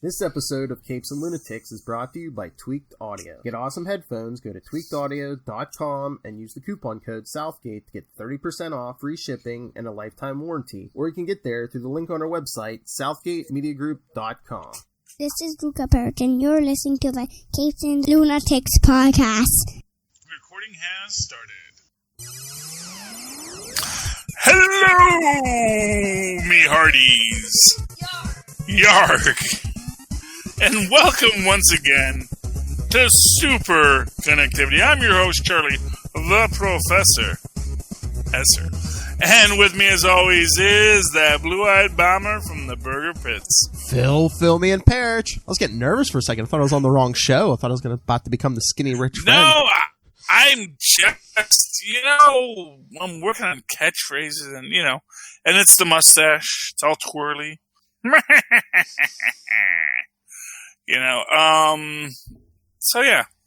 This episode of Capes and Lunatics is brought to you by Tweaked Audio. Get awesome headphones, go to tweakedaudio.com and use the coupon code Southgate to get 30% off, free shipping, and a lifetime warranty. Or you can get there through the link on our website, southgatemediagroup.com. This is Luca Perich, and you're listening to the Capes and Lunatics podcast. Recording has started. Hello, me hearties. Yarg. And welcome once again to Superconnectivity. I'm your host, Charlie, the Professor. Esser. And with me, as always, is that blue-eyed bomber from the Burger Pits. Phil, me, and Perich. I was getting nervous for a second. I thought I was on the wrong show. I thought I was about to become the skinny rich friend. No, I'm just, I'm working on catchphrases and, and it's the mustache. It's all twirly.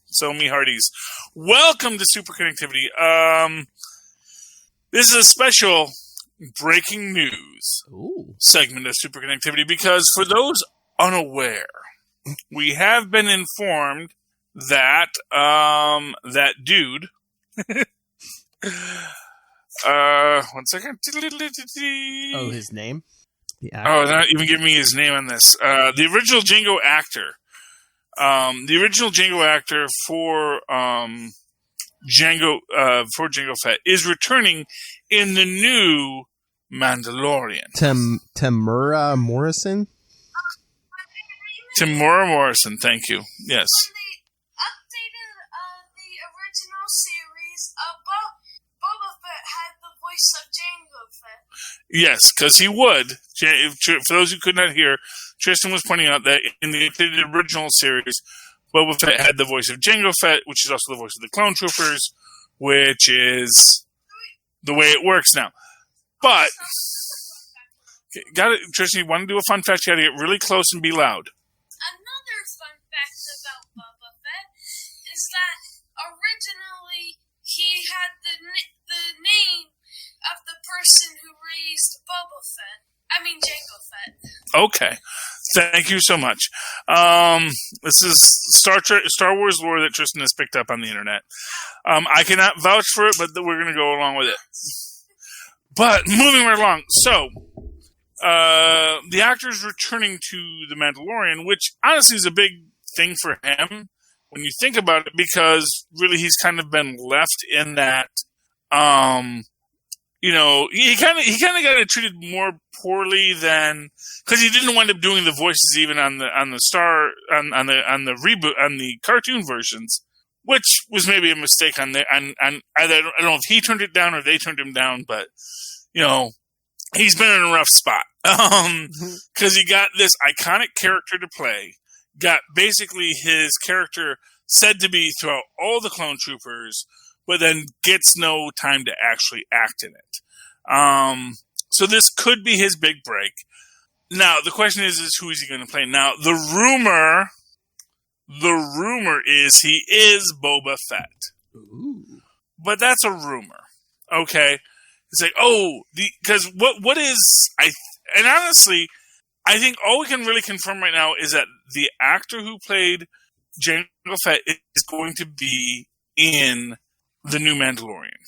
So me hearties. Welcome to Superconnectivity. This is a special breaking news segment of Superconnectivity because for those unaware, we have been informed that that dude one second. Oh, his name? Oh, they're not even giving me his name on this. The original Jango actor. The original Jango actor for Jango Fett is returning in the new Mandalorian. Tamura Morrison? Tamura Morrison, thank you. Yes. When they updated the original series, Boba Fett had the voice of Jango Fett. Yes, because he would. For those who could not hear, Tristan was pointing out that in the original series, Boba Fett had the voice of Jango Fett, which is also the voice of the Clone Troopers, which is the way it works now. But, Tristan, you want to do a fun fact? You got to get really close and be loud. Another fun fact about Boba Fett is that originally he had the name of the person who raised Boba Fett. I mean Jango Fett. Okay. Thank you so much. This is Star Wars lore that Tristan has picked up on the internet. I cannot vouch for it, but we're going to go along with it. But moving right along. So, the actor is returning to The Mandalorian, which honestly is a big thing for him when you think about it, because really he's kind of been left in that, he kind of got treated more poorly than, because he didn't wind up doing the voices even on the reboot, on the cartoon versions, which was maybe a mistake on I don't know if he turned it down or they turned him down, but he's been in a rough spot because he got this iconic character to play, got basically his character said to be throughout all the Clone Troopers, but then gets no time to actually act in it. So this could be his big break. Now, the question is who is he going to play? Now, the rumor is he is Boba Fett. Ooh. But that's a rumor. Okay? It's like, because what is, and honestly, I think all we can really confirm right now is that the actor who played Jango Fett is going to be in the new Mandalorian.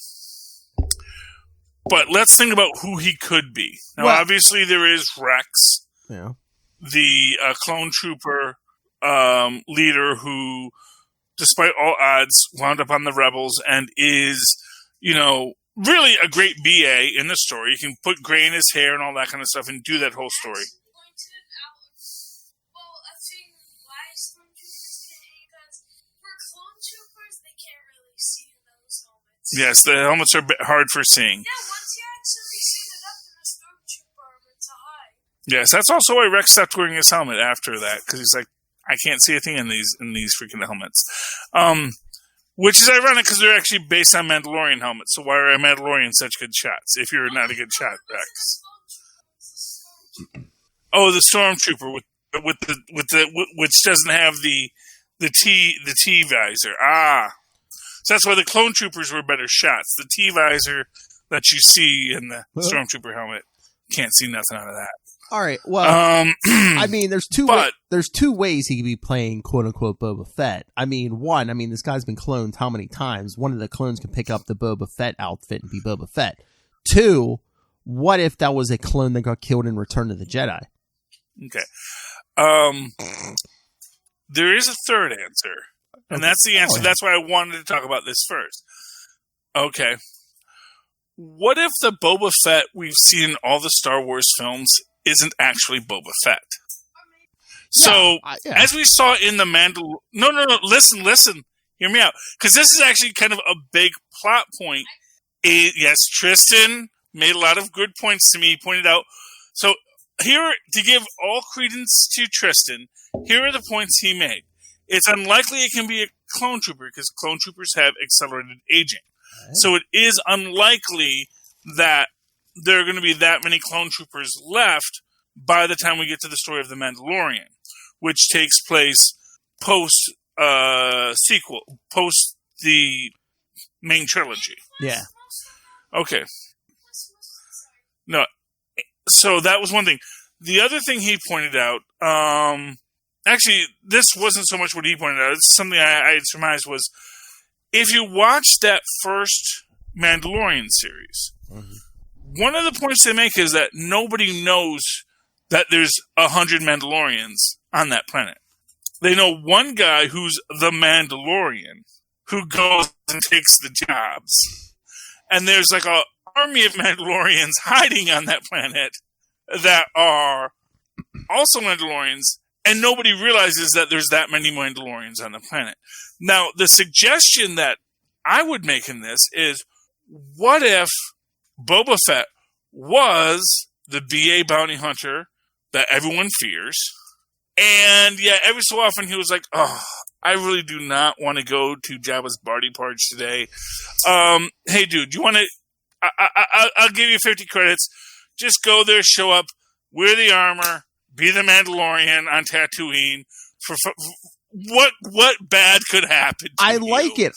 But let's think about who he could be. Now, obviously, there is Rex, the clone trooper leader who, despite all odds, wound up on the Rebels and is, really a great BA in the story. You can put gray in his hair and all that kind of stuff and do that whole story. Yes, the helmets are a bit hard for seeing. Yeah, once you actually suit it up in a stormtrooper armor to hide. Yes, that's also why Rex stopped wearing his helmet after that, because he's like, I can't see a thing in these freaking helmets. Which is ironic because they're actually based on Mandalorian helmets. So why are Mandalorian such good shots if you're not a good shot, Rex? Oh, the stormtrooper with which doesn't have the T visor. So that's why the clone troopers were better shots. The T visor that you see in the stormtrooper helmet, can't see nothing out of that. All right. Well, I mean, there's two ways he could be playing "quote unquote" Boba Fett. I mean, one, this guy's been cloned how many times? One of the clones can pick up the Boba Fett outfit and be Boba Fett. Two, what if that was a clone that got killed in Return of the Jedi? Okay. There is a third answer, and that's the answer. That's why I wanted to talk about this first. Okay. What if the Boba Fett we've seen in all the Star Wars films isn't actually Boba Fett? So, as we saw in the Mandalorian... No, listen. Hear me out. Because this is actually kind of a big plot point. Yes, Tristan made a lot of good points to me. He pointed out... So, here, to give all credence to Tristan, here are the points he made. It's unlikely it can be a clone trooper, because clone troopers have accelerated aging. So it is unlikely that there are going to be that many clone troopers left by the time we get to the story of the Mandalorian, which takes place post sequel, post the main trilogy. Yeah. Okay. No. So that was one thing. The other thing he pointed out, actually, this wasn't so much what he pointed out. It's something I had surmised was, if you watch that first Mandalorian series, one of the points they make is that nobody knows that there's 100 Mandalorians on that planet. They know one guy who's the Mandalorian who goes and takes the jobs. And there's like an army of Mandalorians hiding on that planet that are also Mandalorians, and nobody realizes that there's that many Mandalorians on the planet. Now, the suggestion that I would make in this is, what if Boba Fett was the BA bounty hunter that everyone fears, and yet every so often he was like, oh, I really do not want to go to Jabba's party party today. Hey, dude, you want to... I'll give you 50 credits. Just go there, show up, wear the armor, be the Mandalorian on Tatooine. What bad could happen to I you? like it.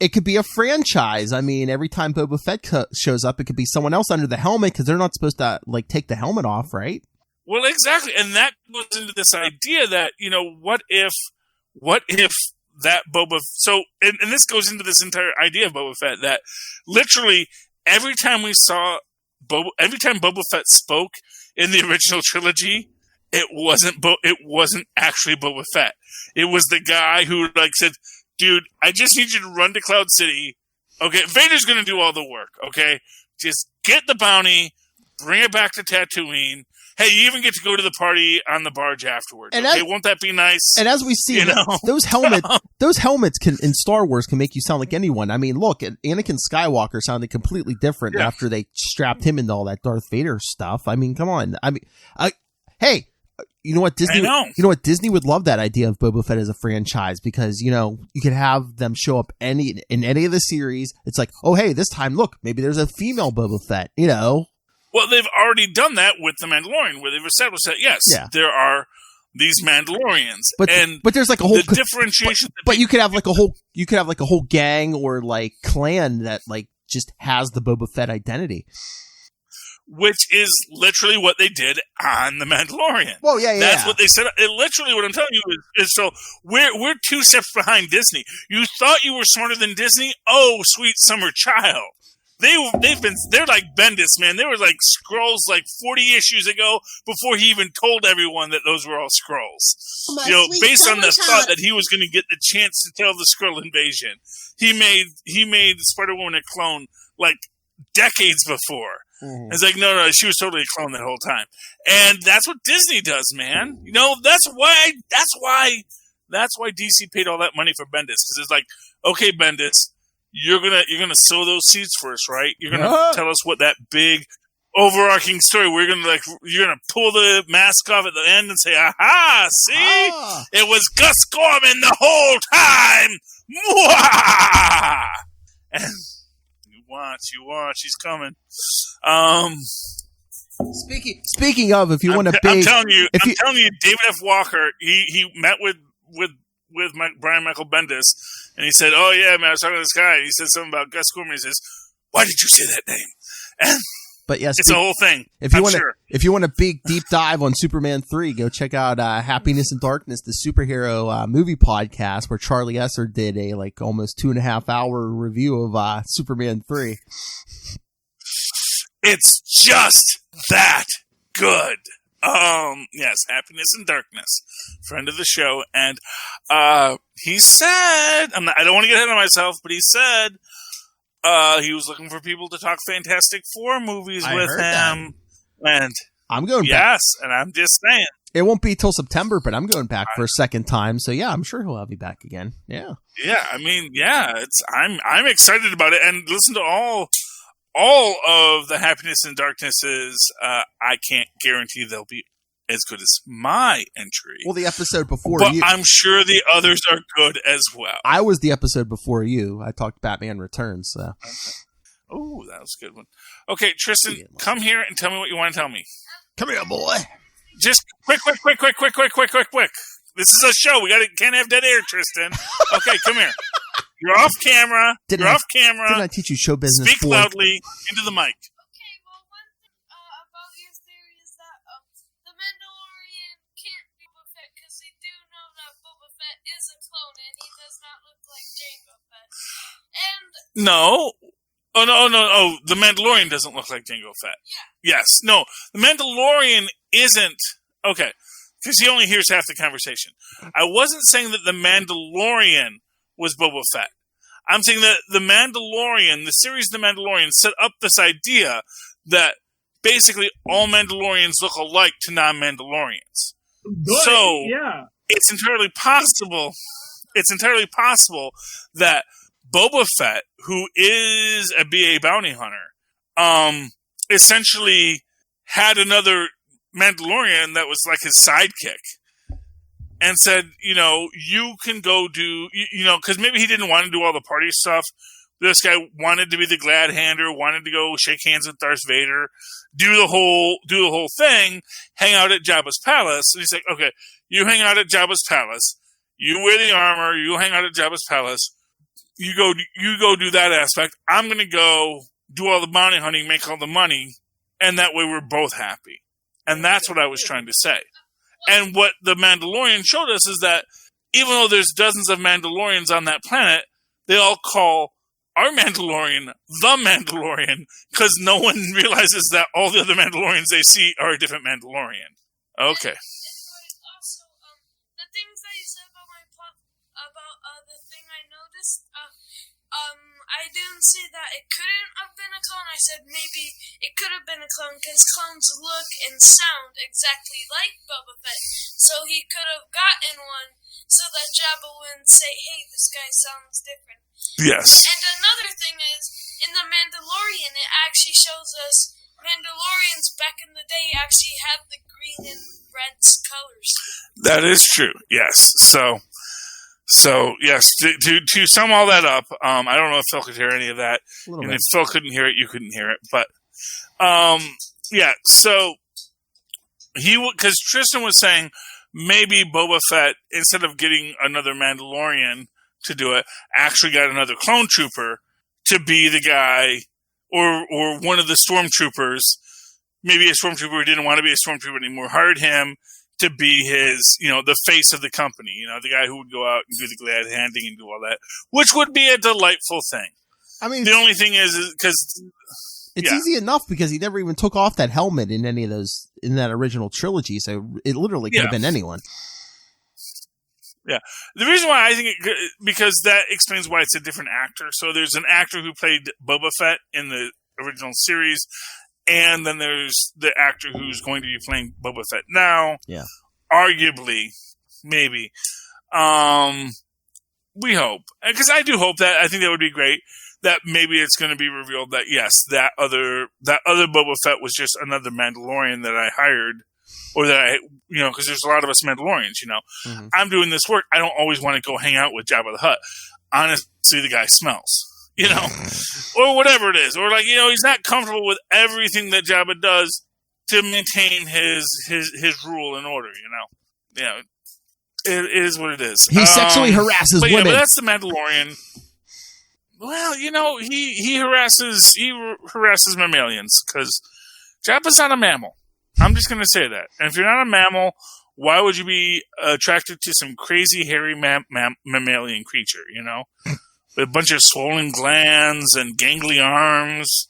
It could be a franchise. I mean, every time Boba Fett shows up, it could be someone else under the helmet, because they're not supposed to take the helmet off, right? Well, exactly. And that goes into this idea that, what if that Boba... So, and this goes into this entire idea of Boba Fett, that literally every time we saw every time Boba Fett spoke in the original trilogy, it wasn't actually Boba Fett. It was the guy who said, dude, I just need you to run to Cloud City. Okay, Vader's going to do all the work, okay? Just get the bounty, bring it back to Tatooine. Hey, you even get to go to the party on the barge afterwards. And okay, won't that be nice? And as we see, those helmets in Star Wars can make you sound like anyone. I mean, look, Anakin Skywalker sounded completely different after they strapped him into all that Darth Vader stuff. I mean, come on. I mean, hey, you know what Disney? You know what Disney would love that idea of Boba Fett as a franchise, because you could have them show up in any of the series. It's like, oh hey, this time look, maybe there's a female Boba Fett. Well, they've already done that with the Mandalorian, where they've established that there are these Mandalorians, but there's like a whole differentiation. But you could have like a whole gang or like clan that just has the Boba Fett identity, which is literally what they did on the Mandalorian. Well, yeah. That's what they said. Literally, what I'm telling you is so we're 2 steps behind Disney. You thought you were smarter than Disney? Oh, sweet summer child. They're like Bendis, man. They were like Skrulls 40 issues ago before he even told everyone that those were all Skrulls. Based on the thought that he was going to get the chance to tell the Skrull invasion. He made Spider-Woman a clone decades before. Mm-hmm. It's like, no, she was totally a clone that whole time. And that's what Disney does, man. That's why DC paid all that money for Bendis. Because it's like, okay, Bendis, you're gonna sow those seeds for us, right? You're gonna tell us what that big overarching story. You're gonna pull the mask off at the end and say, "Aha! See, it was Gus Gorman the whole time." Mwah! And you watch, he's coming. Speaking of, if you want a big, I'm telling you, David F. Walker, he met with Brian Michael Bendis, and he said, "Oh yeah, man, I was talking to this guy." And he said something about Gus Gorman. He says, "Why did you say that name?" And But yes, it's a whole thing. If you want a big deep dive on Superman 3, go check out Happiness and Darkness, the superhero movie podcast, where Charlie Esser did a almost 2.5 hour review of Superman 3. It's just that good. Yes, Happiness and Darkness, friend of the show, and he said, I don't want to get ahead of myself, but he said he was looking for people to talk Fantastic Four movies with him, and I'm going back. Yes, and I'm just saying. It won't be till September, but I'm going back for a second time, so yeah, I'm sure he'll have me back again. Yeah. Yeah, I mean, yeah, I'm excited about it, and listen to all of the Happiness and Darknesses. I can't guarantee they'll be as good as my entry. Well, the episode before but you. I'm sure the others are good as well. I was the episode before you. I talked Batman Returns. So. Okay. Oh, that was a good one. Okay, Tristan, come here and tell me what you want to tell me. Come here, boy. Just quick. This is a show. Can't have dead air, Tristan. Okay, come here. You're off camera. Didn't I teach you show business? Speak loudly into the mic. Okay, well, one thing about your theory is that the Mandalorian can't be Boba Fett because they do know that Boba Fett is a clone and he does not look like Jango Fett. And no. Oh, no. Oh, the Mandalorian doesn't look like Jango Fett. Yeah. Yes. No, the Mandalorian isn't. Okay, because he only hears half the conversation. I wasn't saying that the Mandalorian was Boba Fett. I'm saying that the Mandalorian, the series The Mandalorian, set up this idea that basically all Mandalorians look alike to non-Mandalorians. So yeah. It's entirely possible that Boba Fett, who is a BA bounty hunter, essentially had another Mandalorian that was like his sidekick. And said, you can go do, because maybe he didn't want to do all the party stuff. This guy wanted to be the glad hander, wanted to go shake hands with Darth Vader, do the whole thing, hang out at Jabba's palace. And he's like, okay, you hang out at Jabba's palace, you wear the armor, you hang out at Jabba's palace, you go do that aspect. I'm going to go do all the bounty hunting, make all the money, and that way we're both happy. And that's what I was trying to say. And what the Mandalorian showed us is that even though there's dozens of Mandalorians on that planet, they all call our Mandalorian the Mandalorian because no one realizes that all the other Mandalorians they see are a different Mandalorian. Okay. Also, the things that you said about the thing I noticed, I didn't say that it couldn't have been a clone. I said maybe it could have been a clone because clones look and sound exactly like Boba Fett. So he could have gotten one so that Jabba wouldn't say, hey, this guy sounds different. Yes. And another thing is, in The Mandalorian, it actually shows us Mandalorians back in the day actually had the green and red colors. That is true, yes. So yes, to sum all that up, I don't know if Phil could hear any of that, and if Phil couldn't hear it, you couldn't hear it. But yeah, so because Tristan was saying maybe Boba Fett, instead of getting another Mandalorian to do it, actually got another clone trooper to be the guy, or one of the stormtroopers. Maybe a stormtrooper who didn't want to be a stormtrooper anymore hired him to be his, the face of the company, the guy who would go out and do the glad handing and do all that, which would be a delightful thing. I mean, the only thing is because it's easy enough because he never even took off that helmet in any of those, in that original trilogy. So it literally could have been anyone. Yeah. The reason why I think because that explains why it's a different actor. So there's an actor who played Boba Fett in the original series, and then there's the actor who's going to be playing Boba Fett now. Yeah. Arguably, maybe. We hope. Because I do hope that. I think that would be great. That maybe it's going to be revealed that, yes, that other Boba Fett was just another Mandalorian that I hired. Or that I, because there's a lot of us Mandalorians, Mm-hmm. I'm doing this work. I don't always want to go hang out with Jabba the Hutt. Honestly, the guy smells. Or whatever it is. Or he's not comfortable with everything that Jabba does to maintain his rule and order, It is what it is. He sexually harasses women. Yeah, but that's the Mandalorian. Well, he harasses mammalians because Jabba's not a mammal. I'm just going to say that. And if you're not a mammal, why would you be attracted to some crazy, hairy mammalian creature, you know? With a bunch of swollen glands and gangly arms.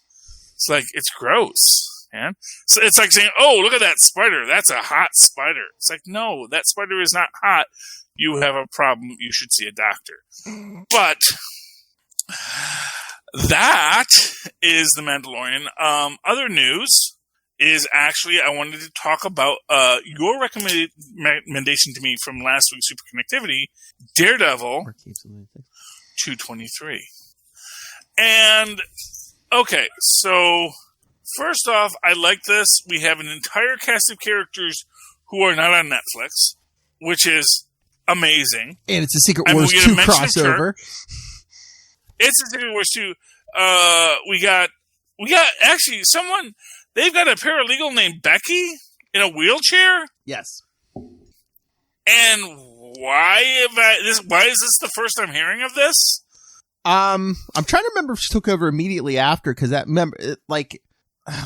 It's like, it's gross, man. So it's like saying, oh, look at that spider. That's a hot spider. It's like, no, that spider is not hot. You have a problem. You should see a doctor. But that is The Mandalorian. Other news is actually I wanted to talk about your recommendation to me from last week's Superconnectivity, Daredevil 223. And, okay, so first off, I like this. We have an entire cast of characters who are not on Netflix, which is amazing. And it's a Secret Wars 2 crossover. It's a Secret Wars 2. We got actually someone. They've got a paralegal named Becky in a wheelchair. Yes. And why is this the first I'm hearing of this? I'm trying to remember if she took over immediately after, because that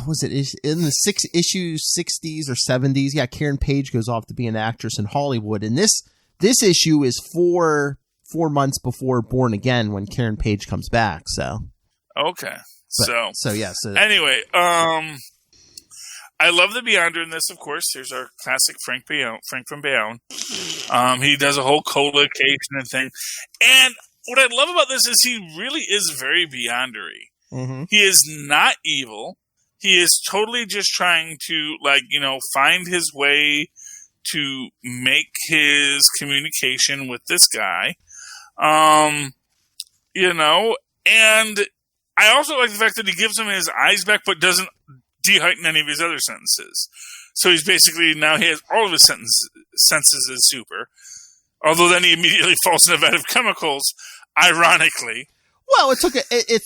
was it in the issues 60s or 70s? Yeah, Karen Page goes off to be an actress in Hollywood, and this issue is 4 months before Born Again when Karen Page comes back. So okay, so anyway, I love the Beyonder in this, of course. There's our classic Frank from Bayonne. He does a whole co-location and thing. And what I love about this is he really is very Beyondery. Mm-hmm. He is not evil. He is totally just trying to, find his way to make his communication with this guy. And I also like the fact that he gives him his eyes back, but doesn't de-heighten any of his other sentences. So he's basically, now he has all of his senses as super. Although then he immediately falls in a vat of chemicals, ironically. Well, it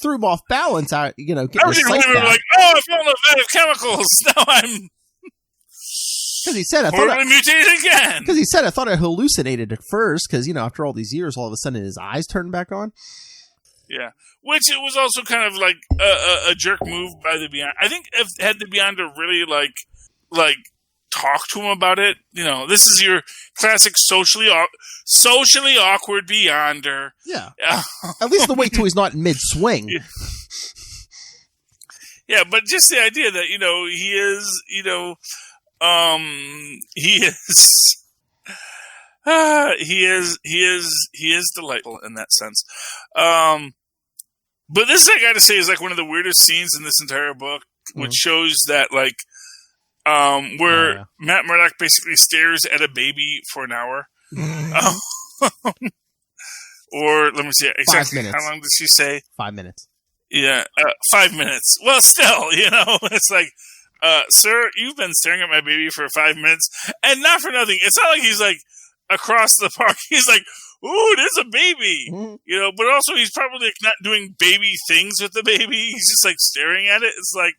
threw him off balance. I was like, oh, I fell in a vat of chemicals. Now I'm because he said horribly mutated again. Because he said I thought I hallucinated at first. Because after all these years, all of a sudden his eyes turned back on. Yeah, which it was also kind of like a jerk move by the Beyond. I think had the Beyonder really like talk to him about it, this is your classic socially awkward Beyonder. Yeah, at least the wait till he's not in mid swing. Yeah, but just the idea that he is delightful in that sense. But this, I got to say, is like one of the weirdest scenes in this entire book, which shows that where Matt Murdock basically stares at a baby for an hour. Or let me see exactly how long did she say? 5 minutes. Yeah, 5 minutes. Well, still, it's like, sir, you've been staring at my baby for 5 minutes, and not for nothing. It's not like he's like across the park. He's like, ooh, there's a baby, but also he's probably not doing baby things with the baby. He's just like staring at it. It's like,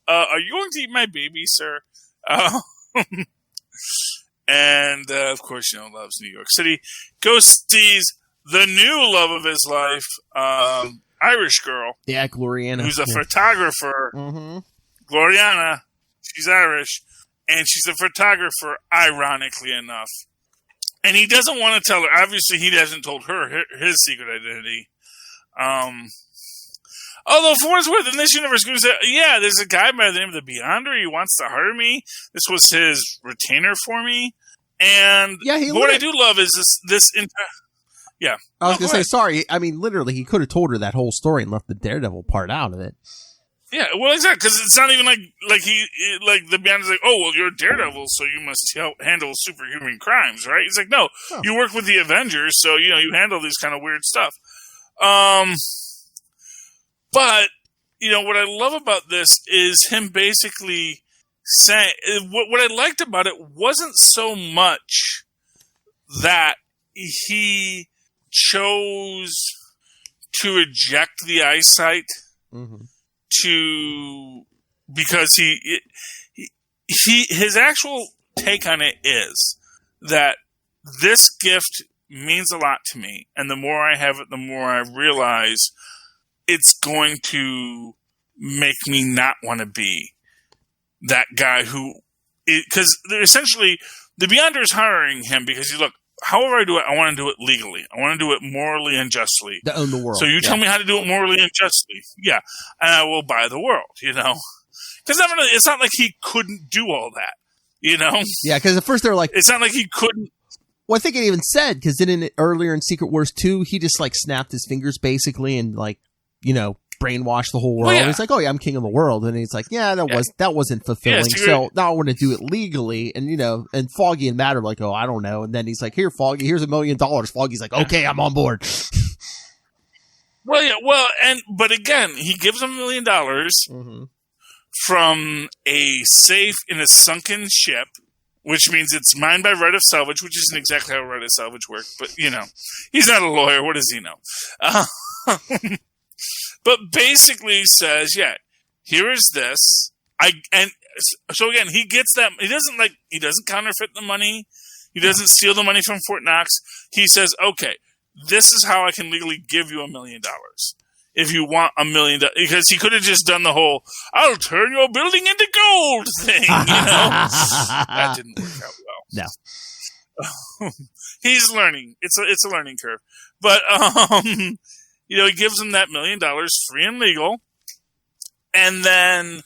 are you going to eat my baby, sir? And, of course, loves New York City. Sees the new love of his life, Irish girl. Yeah, Gloriana. Who's a photographer. Mm-hmm. Gloriana. She's Irish. And she's a photographer, ironically enough. And he doesn't want to tell her. Obviously, he hasn't told her his secret identity. Although, for what it's worth, in this universe, there's a guy by the name of the Beyonder. He wants to hire me. This was his retainer for me. And what I do love is this yeah. I was going to say, sorry. I mean, literally, he could have told her that whole story and left the Daredevil part out of it. Yeah, well, exactly, because it's not even like the Beyonder's like, oh, well, you're Daredevil, so you must handle superhuman crimes, right? He's like, no, you work with the Avengers, so, you handle this kind of weird stuff. But, what I love about this is him basically saying, what I liked about it wasn't so much that he chose to eject the eyesight because his actual take on it is that this gift means a lot to me, and the more I have it, the more I realize it's going to make me not want to be that guy who, because essentially the Beyonder is hiring him because look, however I do it, I want to do it legally. I want to do it morally and justly. To own the world. So you tell me how to do it morally and justly. Yeah. And I will buy the world, Because it's not like he couldn't do all that, Yeah, because at first they were like... It's not like he couldn't... Well, I think it even said, because earlier in Secret Wars 2, he just, snapped his fingers, basically, and, brainwashed the whole world. He's like, oh, yeah, I'm king of the world. And he's like, yeah, that wasn't fulfilling. So now I want to do it legally. And, and Foggy and Matt are like, oh, I don't know. And then he's like, here, Foggy, here's $1 million. Foggy's like, okay, I'm on board. Well, yeah, but again, he gives him $1 million from a safe in a sunken ship, which means it's mine by right of salvage, which isn't exactly how right of salvage works, but, he's not a lawyer. What does he know? But basically says, yeah, here is this. So again, he gets that. He doesn't counterfeit the money. He doesn't steal the money from Fort Knox. He says, okay, this is how I can legally give you $1 million. If you want $1 million, because he could have just done the whole "I'll turn your building into gold" thing, That didn't work out well. No, he's learning. It's a learning curve, but he gives him that $1 million free and legal, and then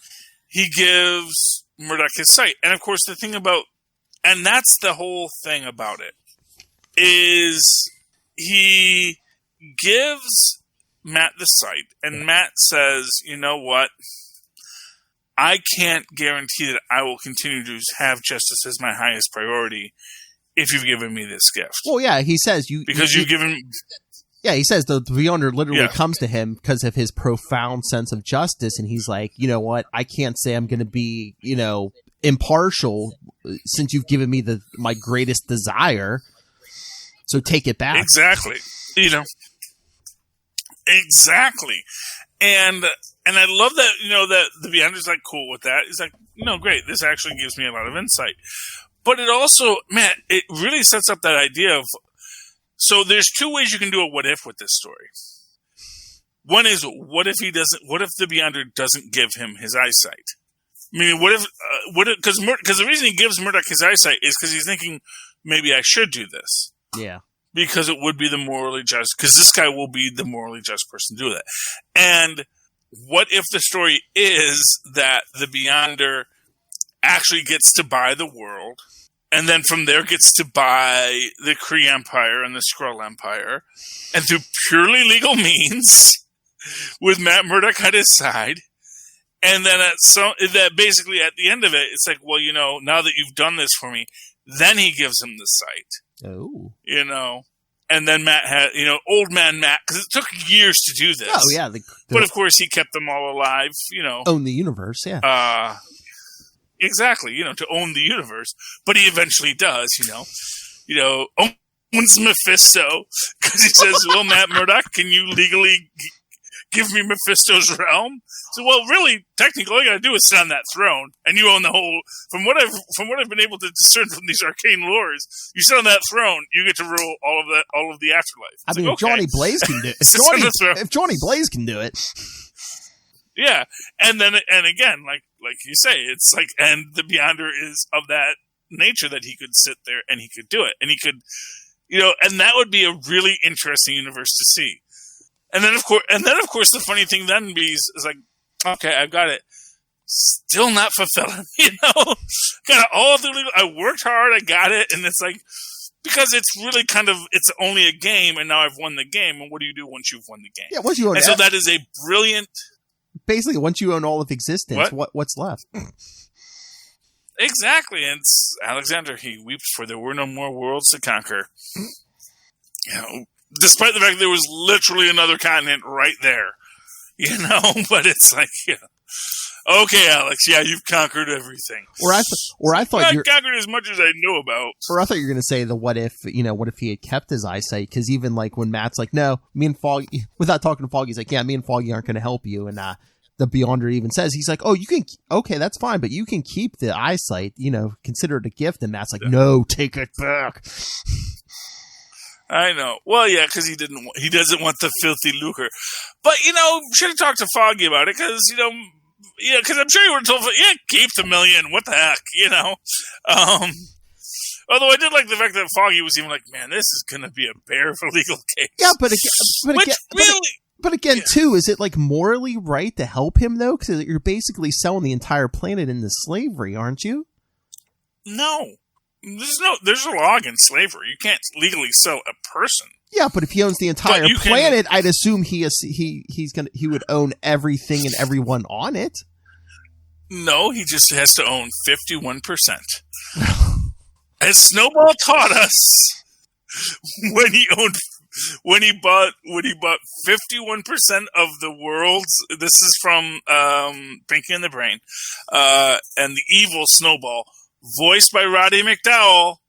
he gives Murdoch his sight. And of course, the thing and that's the whole thing about it, is he gives Matt the sight, and Matt says, you know what? I can't guarantee that I will continue to have justice as my highest priority if you've given me this gift. Well, yeah, he says you've given. Yeah, he says the Beyonder literally comes to him because of his profound sense of justice, and he's like, you know what? I can't say I'm going to be, impartial since you've given me my greatest desire. So take it back. Exactly. Exactly. And I love that, that the Beyonder's cool with that. He's like, great. This actually gives me a lot of insight. But it also, man, it really sets up that idea of, so there's two ways you can do a what if with this story. One is, what if the Beyonder doesn't give him his eyesight? I mean, because the reason he gives Murdoch his eyesight is because he's thinking, maybe I should do this. Yeah. Because it would be the morally just, because this guy will be the morally just person to do that. And what if the story is that the Beyonder actually gets to buy the world, and then from there gets to buy the Kree Empire and the Skrull Empire, and through purely legal means, with Matt Murdock at his side, and then that basically at the end of it, it's like, well, now that you've done this for me, then he gives him the sight. Oh. And then Matt had, old man Matt, because it took years to do this. Oh, yeah. But of course, he kept them all alive, Own the universe, yeah. Exactly, to own the universe. But he eventually does, owns Mephisto, because he says, well, Matt Murdock, can you legally give me Mephisto's realm? So, well, really, technically, all you gotta do is sit on that throne, and you own the whole. From what I've been able to discern from these arcane lores, you sit on that throne, you get to rule all of the afterlife. I mean, okay. Johnny Blaze can do it. If Johnny Blaze can do it, yeah. And again, like you say, it's like, and the Beyonder is of that nature that he could sit there and he could do it, and he could, and that would be a really interesting universe to see. And then of course, the funny thing then is like, okay, I've got it. Still not fulfilling, kind of all the legal. I worked hard, I got it, and it's like, because it's really it's only a game, and now I've won the game. And what do you do once you've won the game? Yeah, once you own, so that is a brilliant. Basically, once you own all of existence, what's left? Exactly, and it's Alexander. He weeps for there were no more worlds to conquer. Despite the fact there was literally another continent right there, but it's like, okay, Alex, yeah, you've conquered everything. Or I thought you conquered as much as I know about. Or I thought you were going to say the what if he had kept his eyesight? Because even when Matt's like, no, me and Foggy, without talking to Foggy, he's like, yeah, me and Foggy aren't going to help you, and the Beyonder even says, he's like, oh, you can, okay, that's fine, but you can keep the eyesight, consider it a gift, and Matt's like, no, take it back. I know. Well, yeah, because he doesn't want the filthy lucre. But, should have talked to Foggy about it, because, because I'm sure you were told, keep the $1 million. What the heck, Although I did like the fact that Foggy was even like, man, this is going to be a bear for legal case. Yeah, but again, too, is it like morally right to help him though? Because you're basically selling the entire planet into slavery, aren't you? No, there's a law against slavery. You can't legally sell a person. Yeah, but if he owns the entire planet, I'd assume he would own everything and everyone on it. No, he just has to own 51%. As Snowball taught us, when he bought 51% of the world's. This is from Pinky and the Brain, and the evil Snowball, voiced by Roddy McDowell,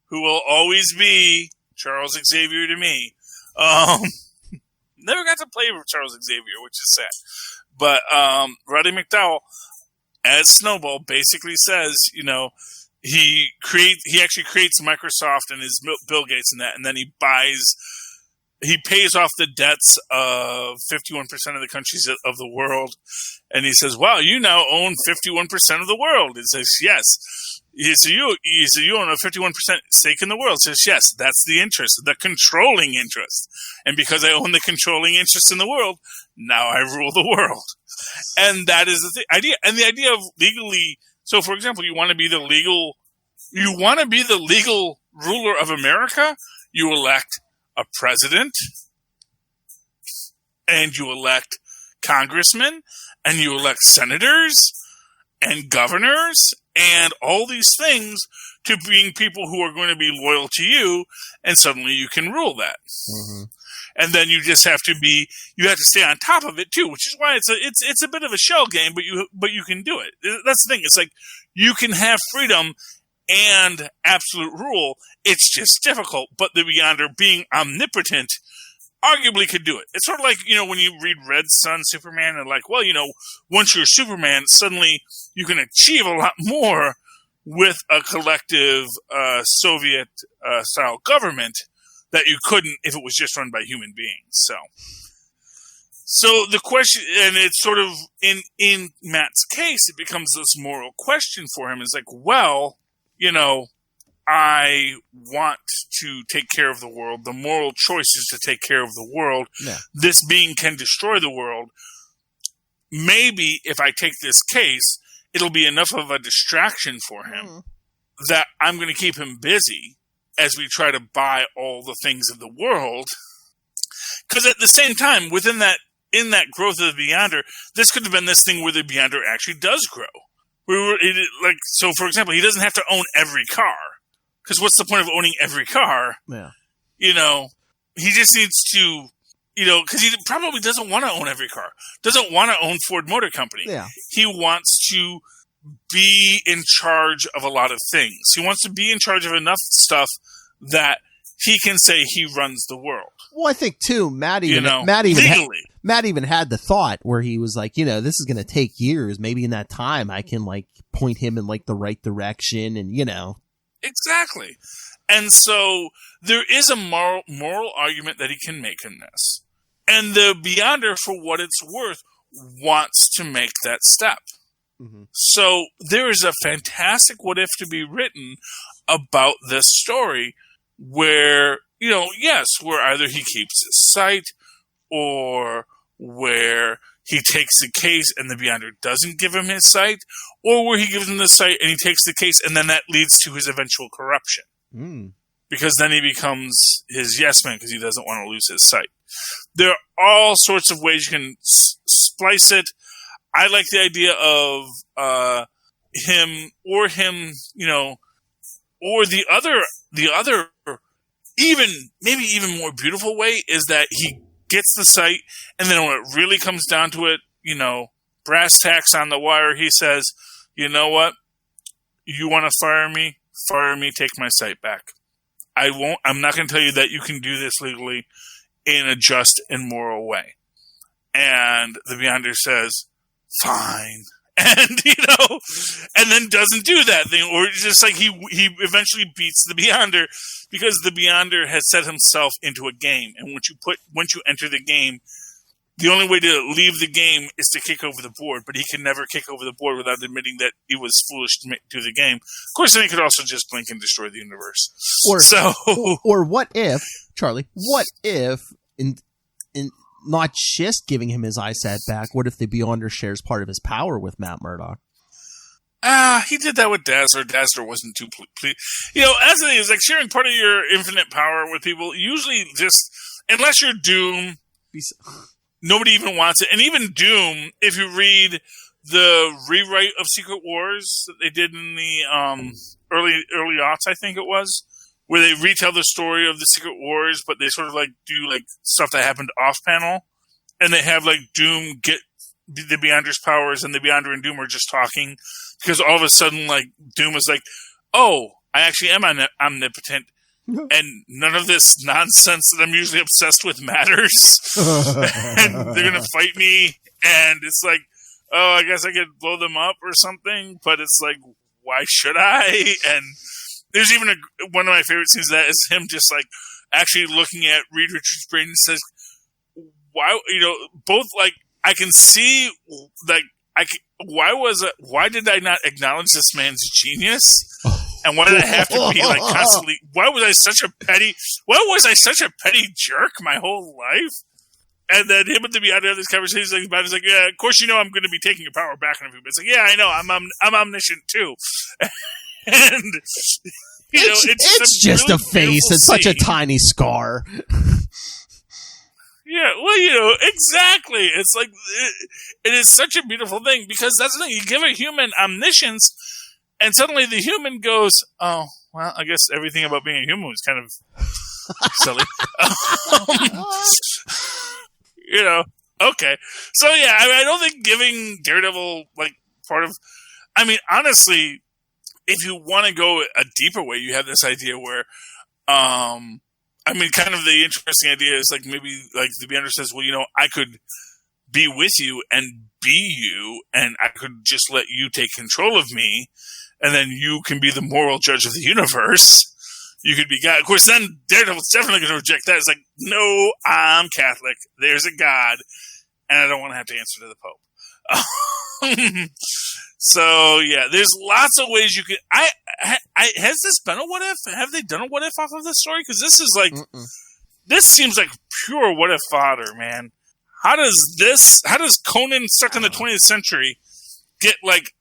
who will always be Charles Xavier to me. Never got to play with Charles Xavier, which is sad. But Roddy McDowell, as Snowball, basically says, he actually creates Microsoft and his Bill Gates and then he pays off the debts of 51% of the countries of the world. And he says, wow, you now own 51% of the world. It says, yes. So you own a 51% stake in the world. It says, yes, that's the interest, the controlling interest. And because I own the controlling interest in the world, now I rule the world. And that is the idea. And the idea of legally. So, for example, you want to be the legal ruler of America. You elect a president, and you elect congressmen, and you elect senators and governors, and all these things to being people who are going to be loyal to you, and suddenly you can rule that. Mm-hmm. And then you just have to stay on top of it too, which is why it's a bit of a shell game, but you can do it. That's the thing. It's like you can have freedom and absolute rule. It's just difficult. But the Beyonder, being omnipotent, arguably could do it. It's sort of like, when you read Red Sun Superman and like, well, once you're Superman, suddenly you can achieve a lot more with a collective Soviet style government that you couldn't if it was just run by human beings. So the question, and it's sort of in Matt's case, it becomes this moral question for him. It's like, well, I want to take care of the world. The moral choice is to take care of the world. Yeah. This being can destroy the world. Maybe if I take this case, it'll be enough of a distraction for him that I'm going to keep him busy as we try to buy all the things of the world. Because at the same time, in that growth of the Beyonder, this could have been this thing where the Beyonder actually does grow. So for example, he doesn't have to own every car. Because what's the point of owning every car? Yeah. He just needs to, because he probably doesn't want to own every car. Doesn't want to own Ford Motor Company. Yeah. He wants to be in charge of a lot of things. He wants to be in charge of enough stuff that he can say he runs the world. Well, I think too, Matt even had the thought where he was like, this is going to take years. Maybe in that time I can point him in the right direction and Exactly. And so there is a moral argument that he can make in this. And the Beyonder, for what it's worth, wants to make that step. Mm-hmm. So there is a fantastic what if to be written about this story where, where either he keeps his sight or where he takes the case and the Beyonder doesn't give him his sight, or where he gives him the sight and he takes the case and then that leads to his eventual corruption. Mm. Because then he becomes his yes man because he doesn't want to lose his sight. There are all sorts of ways you can splice it. I like the idea of him, or the other maybe even more beautiful way is that he gets the sight, and then when it really comes down to it, brass tacks on the wire, he says, you know what? You want to fire me? Fire me, take my sight back. I'm not going to tell you that you can do this legally in a just and moral way. And the Beyonder says, fine. And, and then doesn't do that thing. Or just like he eventually beats the Beyonder because the Beyonder has set himself into a game. And once you enter the game, the only way to leave the game is to kick over the board, but he can never kick over the board without admitting that he was foolish to do the game. Of course, then he could also just blink and destroy the universe. Or what if, Charlie, what if, in not just giving him his eyesight back, what if the Beyonder shares part of his power with Matt Murdock? He did that with Dazzler. Dazzler wasn't too pleased. As it is, like sharing part of your infinite power with people, usually just, unless you're Doom, nobody even wants it. And even Doom, if you read the rewrite of Secret Wars that they did in the early aughts, I think it was, where they retell the story of the Secret Wars, but they sort of like do like stuff that happened off panel, and they have like Doom get the Beyonder's powers, and the Beyonder and Doom are just talking, because all of a sudden, like, Doom is like, oh, I actually am omnipotent, and none of this nonsense that I'm usually obsessed with matters, and they're going to fight me, and it's like, oh, I guess I could blow them up or something, but it's like, why should I? And there's even one of my favorite scenes of that is him just, like, actually looking at Reed Richards' brain and says, why, both, like, I can see, like, why did I not acknowledge this man's genius? And why did I have to be, like, constantly, why was I such a petty jerk my whole life? And then him and the Beyonder have this conversation like, about it. He's like, yeah, of course you know I'm going to be taking your power back in a few minutes. It's like, yeah, I know, I'm omniscient too. And, it's just really a face. It's such a tiny scar. Yeah, well, exactly. It's like, it is such a beautiful thing, because that's the thing. You give a human omniscience, and suddenly the human goes, oh, well, I guess everything about being a human was kind of silly. Okay. So, yeah, I don't think giving Daredevil, like, part of, honestly, if you want to go a deeper way, you have this idea where, kind of the interesting idea is, like, maybe, like, the Beyonder says, well, I could be with you and be you, and I could just let you take control of me, and then you can be the moral judge of the universe. You could be God. Of course, then Daredevil's definitely going to reject that. It's like, no, I'm Catholic. There's a God, and I don't want to have to answer to the Pope. So, yeah, there's lots of ways you could... has this been a what if? Have they done a what if off of this story? Because this is like... This seems like pure what if fodder, man. How does Conan stuck in the 20th century get, like,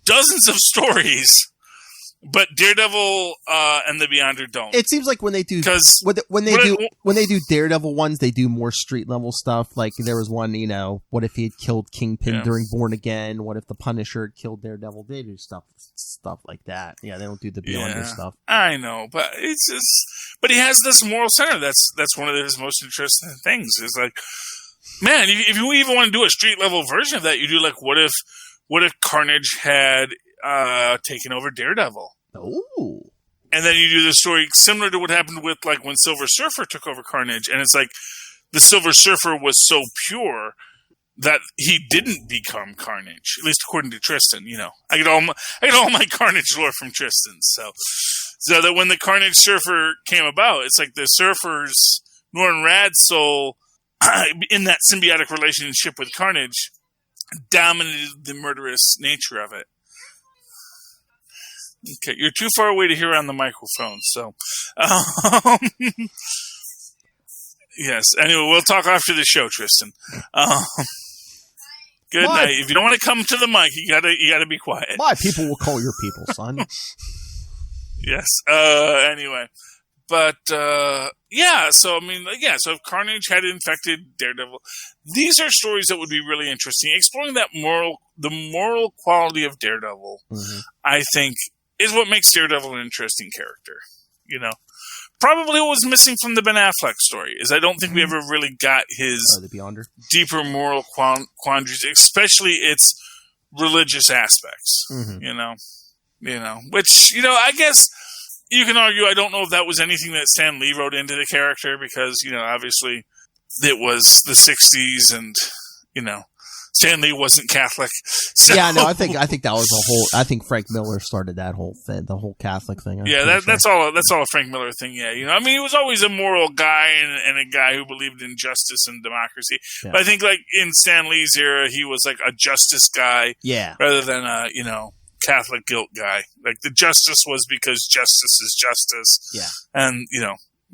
dozens of stories, but Daredevil and the Beyonder don't? It seems like when they do Daredevil ones, they do more street level stuff. Like there was one, what if he had killed Kingpin during Born Again? What if the Punisher had killed Daredevil? They do stuff like that. Yeah, they don't do the Beyonder stuff. I know, but it's just, but he has this moral center. That's one of his most interesting things. Is like, man, if you even want to do a street level version of that, you do like, what if Carnage had taken over Daredevil? Oh. And then you do the story similar to what happened with, like, when Silver Surfer took over Carnage, and it's like the Silver Surfer was so pure that he didn't become Carnage, at least according to Tristan. I get all my Carnage lore from Tristan. So that when the Carnage Surfer came about, it's like the Surfer's Norrin Radd's soul in that symbiotic relationship with Carnage dominated the murderous nature of it. Okay, you're too far away to hear on the microphone, so... yes, anyway, we'll talk after the show, Tristan. Good night. If you don't want to come to the mic, you gotta be quiet. My people will call your people, son. Yes, anyway. But, so if Carnage had infected Daredevil, these are stories that would be really interesting. Exploring the moral quality of Daredevil, I think, is what makes Daredevil an interesting character. Probably what was missing from the Ben Affleck story is I don't think we ever really got his the Beyonder deeper moral quandaries, especially its religious aspects. Which, I guess you can argue, I don't know if that was anything that Stan Lee wrote into the character because, obviously it was the 60s and, Stan Lee wasn't Catholic. So. Yeah, no, I think that was a whole. I think Frank Miller started that whole thing, the whole Catholic thing. That's all a Frank Miller thing. Yeah, I mean, he was always a moral guy and a guy who believed in justice and democracy. Yeah. But I think like in Stan Lee's era, he was like a justice guy, rather than a Catholic guilt guy. Like the justice was because justice is justice. And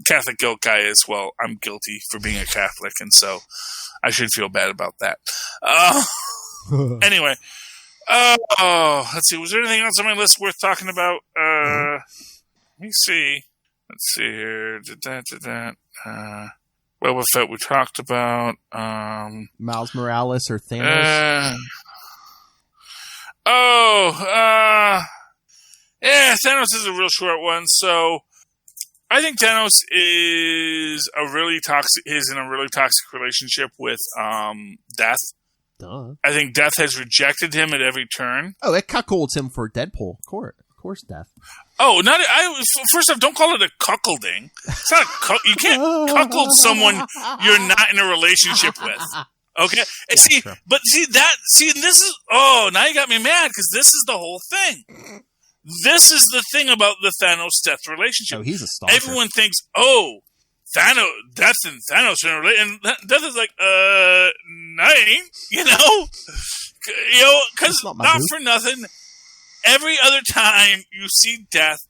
Catholic guilt guy is, well, I'm guilty for being a Catholic, and so I should feel bad about that. Anyway, let's see. Was there anything else on my list worth talking about? Let me see. Let's see here. Boba Fett we talked about. Miles Morales or Thanos? Thanos is a real short one. So I think Thanos is in a really toxic relationship with Death. Duh. I think Death has rejected him at every turn. Oh, it cuckolds him for Deadpool. Of course, Death. Oh, first off, don't call it a cuckolding. It's not you can't cuckold someone you're not in a relationship with. Okay? And sure. This is, now you got me mad because this is the whole thing. This is the thing about the Thanos-Death relationship. Oh, he's a stalker. Everyone thinks, Death and Thanos are in a relationship. And Death is like, no, I ain't. Because not for nothing, every other time you see Death,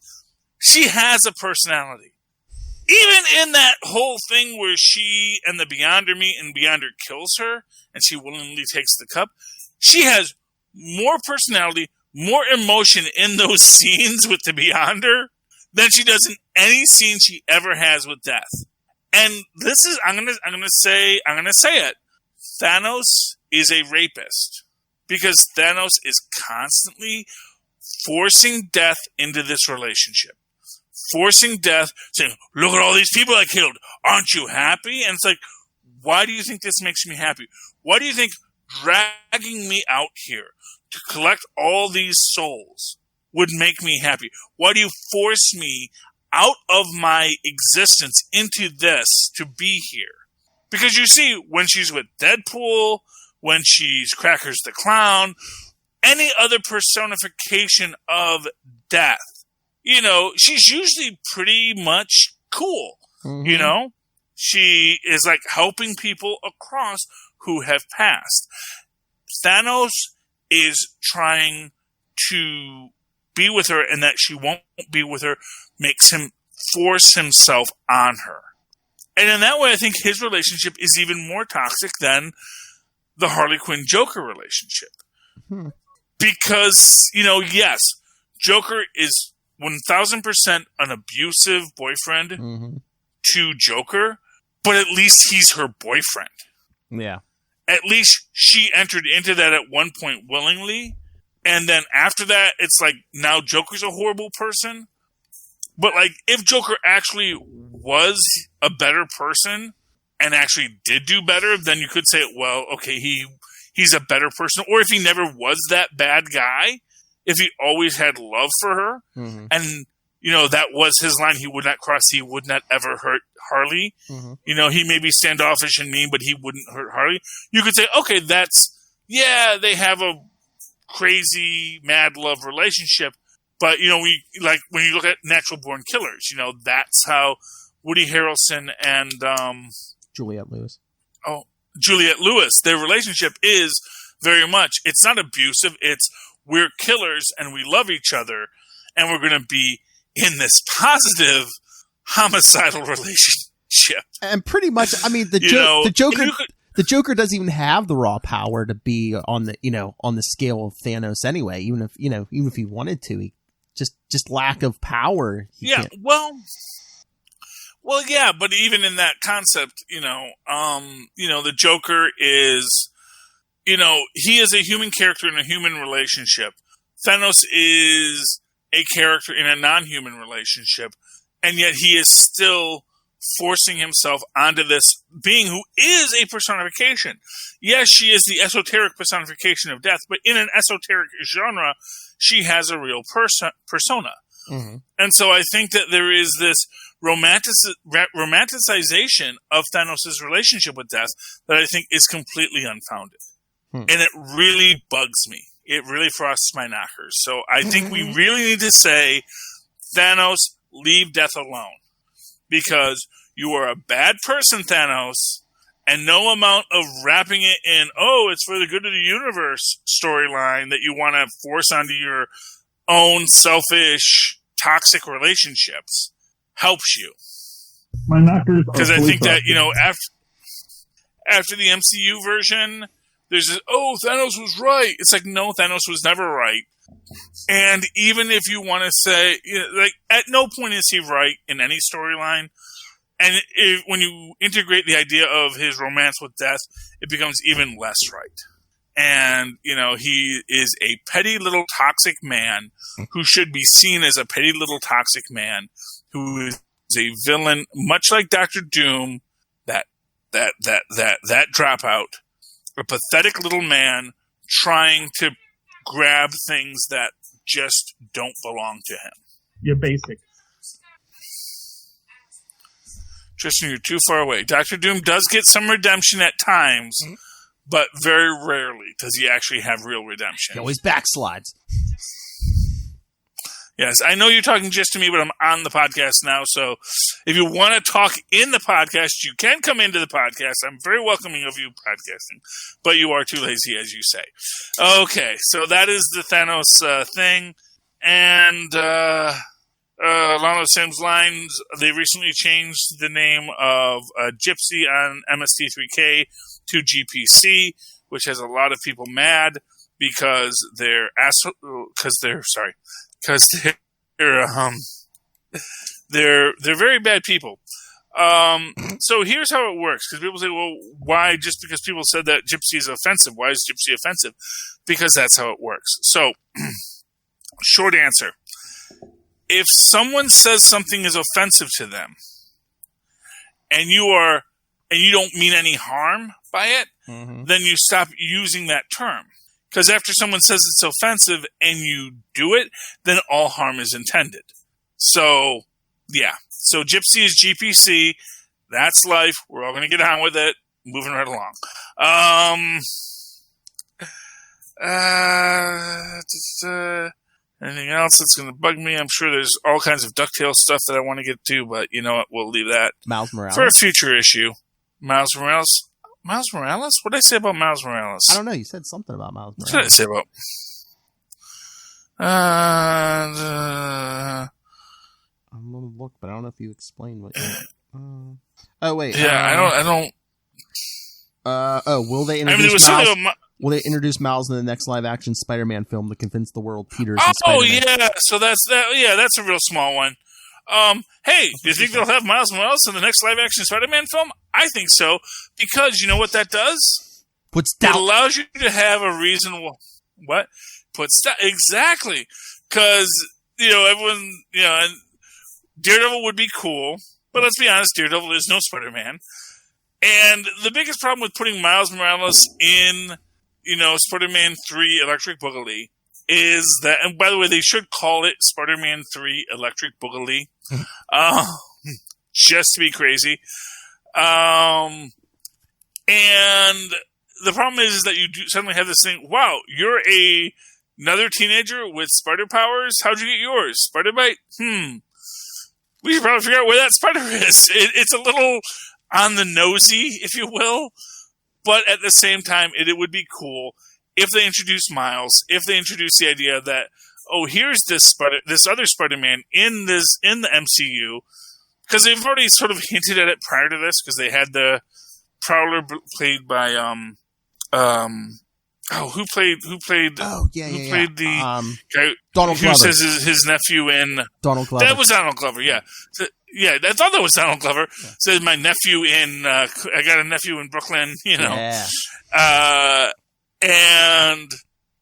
she has a personality. Even in that whole thing where she and the Beyonder meet and Beyonder kills her and she willingly takes the cup, she has more personality, more emotion in those scenes with the Beyonder than she does in any scene she ever has with Death. And this is, I'm gonna say it. Thanos is a rapist because Thanos is constantly forcing Death into this relationship. Forcing Death, saying, look at all these people I killed. Aren't you happy? And it's like, why do you think this makes me happy? Why do you think dragging me out here to collect all these souls would make me happy? Why do you force me out of my existence into this to be here? Because you see, when she's with Deadpool, when she's Crackers the Clown, any other personification of Death, she's usually pretty much cool. Mm-hmm. She is like helping people across who have passed. Thanos is trying to be with her, and that she won't be with her makes him force himself on her. And in that way, I think his relationship is even more toxic than the Harley Quinn Joker relationship. Mm-hmm. Because, yes, Joker is 1,000% an abusive boyfriend to Joker, but at least he's her boyfriend. Yeah. At least she entered into that at one point willingly, and then after that, it's like, now Joker's a horrible person. But, like, if Joker actually was a better person and actually did do better, then you could say, well, okay, he's a better person. Or if he never was that bad guy, if he always had love for her, and, that was his line, he would not cross, he would not ever hurt Harley. He may be standoffish and mean, but he wouldn't hurt Harley. You could say, okay, they have a crazy, mad love relationship. But, when you look at Natural Born Killers, that's how Woody Harrelson and Juliette Lewis. Oh, Juliette Lewis, their relationship is very much, it's not abusive, it's we're killers and we love each other and we're going to be in this positive homicidal relationship. And pretty much, I mean, the Joker doesn't even have the raw power to be on the scale of Thanos anyway. Even if he wanted to, he just lack of power. Well, yeah, but even in that concept, the Joker is, he is a human character in a human relationship. Thanos is a character in a non-human relationship, and yet he is still forcing himself onto this being who is a personification. Yes, she is the esoteric personification of Death, but in an esoteric genre, she has a real persona. And so I think that there is this romanticization of Thanos' relationship with Death that I think is completely unfounded. and it really bugs me. It really frosts my knockers. So I think we really need to say, Thanos, leave death alone. Because you are a bad person, Thanos, and no amount of wrapping it in, it's for the good of the universe storyline that you want to force onto your own selfish, toxic relationships helps you. My knockers are because I think that, after the MCU version, there's this, Thanos was right. It's like, no, Thanos was never right. And even if you want to say, at no point is he right in any storyline. And when you integrate the idea of his romance with death, it becomes even less right. And, he is a petty little toxic man who should be seen as a petty little toxic man who is a villain, much like Dr. Doom, that dropout, a pathetic little man trying to grab things that just don't belong to him. You're basic. Tristan, you're too far away. Dr. Doom does get some redemption at times, but very rarely does he actually have real redemption. He always backslides. Yes, I know you're talking just to me, but I'm on the podcast now, so if you want to talk in the podcast, you can come into the podcast. I'm very welcoming of you podcasting, but you are too lazy, as you say. Okay, so that is the Thanos thing, and along those same lines, they recently changed the name of Gypsy on MST3K to GPC, which has a lot of people mad because they're very bad people. So here's how it works. Because people say, well, why? Just because people said that Gypsy is offensive. Why is Gypsy offensive? Because that's how it works. So, short answer. If someone says something is offensive to them, and you don't mean any harm by it, then you stop using that term. Because after someone says it's offensive and you do it, then all harm is intended. So, yeah. So Gypsy is GPC. That's life. We're all going to get on with it. Moving right along. Anything else that's going to bug me? I'm sure there's all kinds of DuckTales stuff that I want to get to, but you know what? We'll leave that Miles Morales for a future issue. Miles Morales? Miles Morales? What did I say about Miles Morales? I don't know. You said something about Miles Morales. What did I say about? I'm gonna look, but I don't know if you explained what. Oh wait. Yeah, I don't. Will they introduce Miles? Will they introduce Miles in the next live-action Spider-Man film to convince the world Peter's in Spider-Man? Yeah. So that's that. Yeah, that's a real small one. Hey, do you think they'll have Miles Morales in the next live-action Spider-Man film? I think so, because you know what that does? Puts doubt. It allows you to have a reason. What? Puts doubt. Exactly. Because, everyone, and Daredevil would be cool, but let's be honest, Daredevil is no Spider-Man. And the biggest problem with putting Miles Morales in, Spider-Man 3 Electric Boogaloo is that, and by the way, they should call it Spider-Man 3 Electric Boogaloo, just to be crazy. And the problem is that you suddenly have this thing, wow, you're another teenager with spider powers? How'd you get yours? Spider bite? We should probably figure out where that spider is. It's a little on the nosy, if you will, but at the same time, it would be cool if they introduce Miles, if they introduce the idea that, here's this other Spider-Man in the MCU, because they've already sort of hinted at it prior to this, because they had the Prowler played by who played the guy Donald who Glover. says his nephew in Donald Glover. That was Donald Glover, yeah. Yeah, I thought that was Donald Glover. Yeah. Says my nephew in I got a nephew in Brooklyn, Yeah. And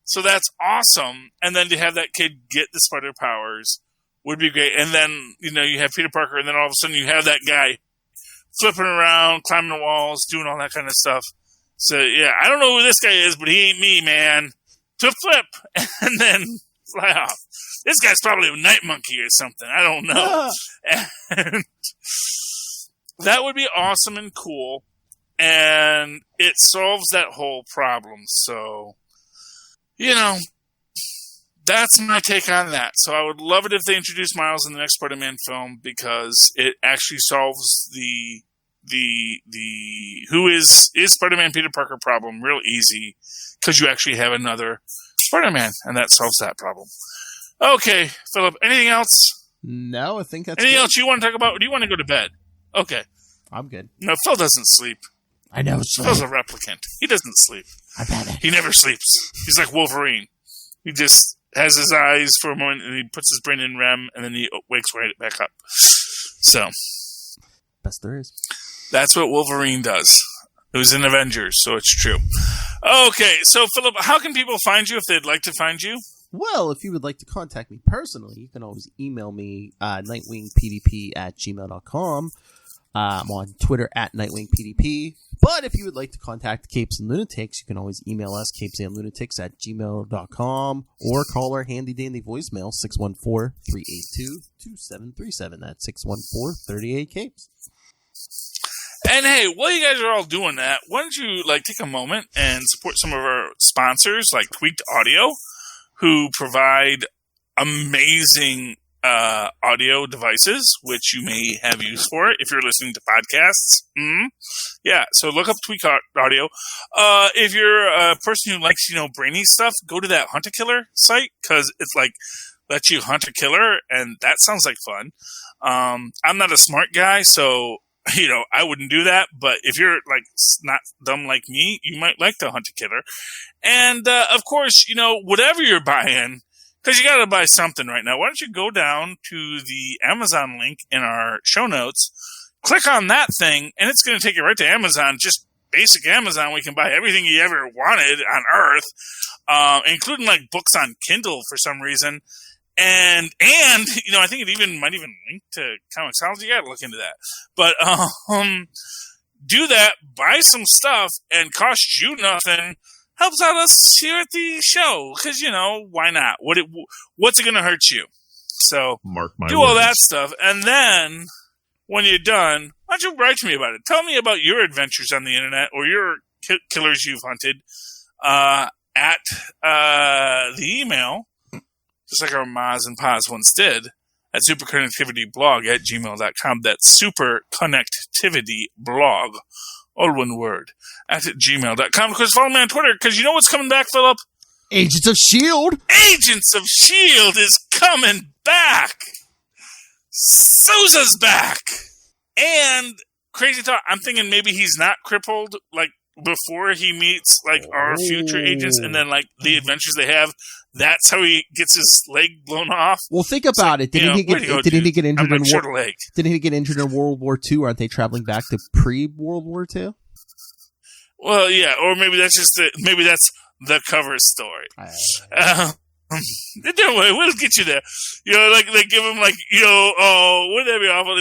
so that's awesome. And then to have that kid get the spider powers would be great. And then, you have Peter Parker, and then all of a sudden you have that guy flipping around, climbing the walls, doing all that kind of stuff. So, yeah, I don't know who this guy is, but he ain't me, man. Flip, and then fly off. This guy's probably a night monkey or something. I don't know. And that would be awesome and cool. and it solves that whole problem. So, that's my take on that. So I would love it if they introduced Miles in the next Spider-Man film, because it actually solves the who is Spider-Man Peter Parker problem real easy, because you actually have another Spider-Man, and that solves that problem. Okay, Philip, anything else? No, I think that's anything good. else you want to talk about, or do you want to go to bed? Okay. I'm good. No, Phil doesn't sleep. I know. Phil's a replicant. He doesn't sleep. I bet it. He never sleeps. He's like Wolverine. He just has his eyes for a moment, and he puts his brain in REM, and then he wakes right back up. So. Best there is. That's what Wolverine does. It was in Avengers, so it's true. Okay, so Philip, how can people find you if they'd like to find you? Well, if you would like to contact me personally, you can always email me nightwingpdp@gmail.com. I'm on Twitter @nightwingpdp. But if you would like to contact Capes and Lunatics, you can always email us, capesandlunatics@gmail.com, or call our handy-dandy voicemail, 614-382-2737. That's 614-38-CAPES. And hey, while you guys are all doing that, why don't you take a moment and support some of our sponsors, like Tweaked Audio, who provide amazing audio devices, which you may have use for it if you're listening to podcasts. Yeah, so look up Tweaked Audio. If you're a person who likes, brainy stuff, go to that Hunt a Killer site, because it's lets you hunt a killer, and that sounds like fun. I'm not a smart guy, so I wouldn't do that, but if you're not dumb like me, you might like to hunt a killer. And of course, whatever you're buying, because you got to buy something right now, why don't you go down to the Amazon link in our show notes, click on that thing, and it's going to take you right to Amazon, just basic Amazon. We can buy everything you ever wanted on Earth, including books on Kindle for some reason. And I think it might even link to Comixology. You gotta look into that. But do that, buy some stuff, and cost you nothing. Helps out us here at the show, because why not? What's it gonna hurt you? So Mark my do words. all that stuff, and then when you're done, why don't you write to me about it? Tell me about your adventures on the internet or your killers you've hunted at the email. Just like our Maz and Paz once did, at superconnectivityblog@gmail.com. That's superconnectivityblog, all one word, at gmail.com. Of course, follow me on Twitter, because you know what's coming back, Philip? Agents of S.H.I.E.L.D. Agents of S.H.I.E.L.D. is coming back! Sousa's back! And, crazy thought, I'm thinking maybe he's not crippled, before he meets, our future agents, and then, the adventures they have. That's how he gets his leg blown off. Well, think about it. Didn't he get injured in Didn't he get injured in World War II? Aren't they traveling back to pre-World War II? Well, yeah, or maybe that's the cover story. Don't worry, we'll get you there. They give him wouldn't that be awful?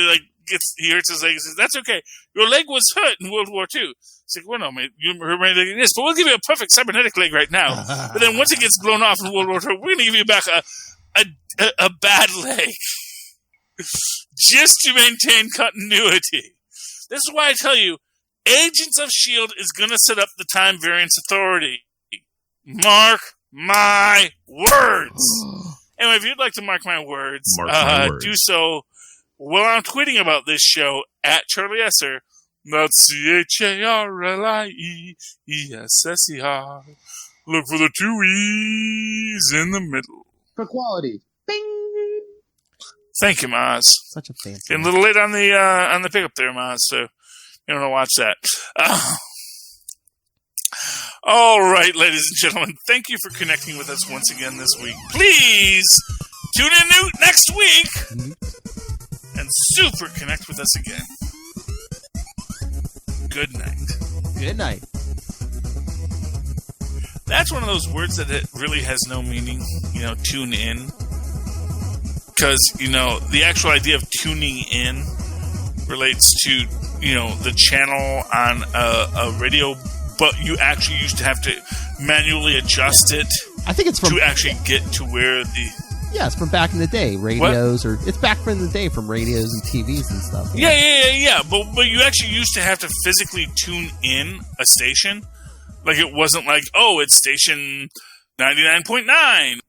He hurts his leg and says, "That's okay. Your leg was hurt in World War II." It's like, well, no, mate, you hurt my leg in this, but we'll give you a perfect cybernetic leg right now. But then once it gets blown off in World War II, we're going to give you back a bad leg. Just to maintain continuity. This is why I tell you, Agents of S.H.I.E.L.D. is going to set up the Time Variance Authority. Mark my words. Anyway, if you'd like to mark my words, do so while I'm tweeting about this show at Charlie Esser. That's CHARLIESSER. Look for the 2 E's in the middle. For quality. Bing! Thank you, Maz. Such a fancy. Getting a little late on the pickup there, Maz, so you don't want to watch that. All right, ladies and gentlemen, thank you for connecting with us once again this week. Please tune in next week and super connect with us again. Good night. Good night. That's one of those words that it really has no meaning, tune in. Because, the actual idea of tuning in relates to, the channel on a radio, but you actually used to have to manually adjust it. I think it's from... to actually get to where the... Yeah, it's from back in the day, radios, or it's back from the day from radios and TVs and stuff. Yeah. But you actually used to have to physically tune in a station. Like, it wasn't like, oh, it's station 99.9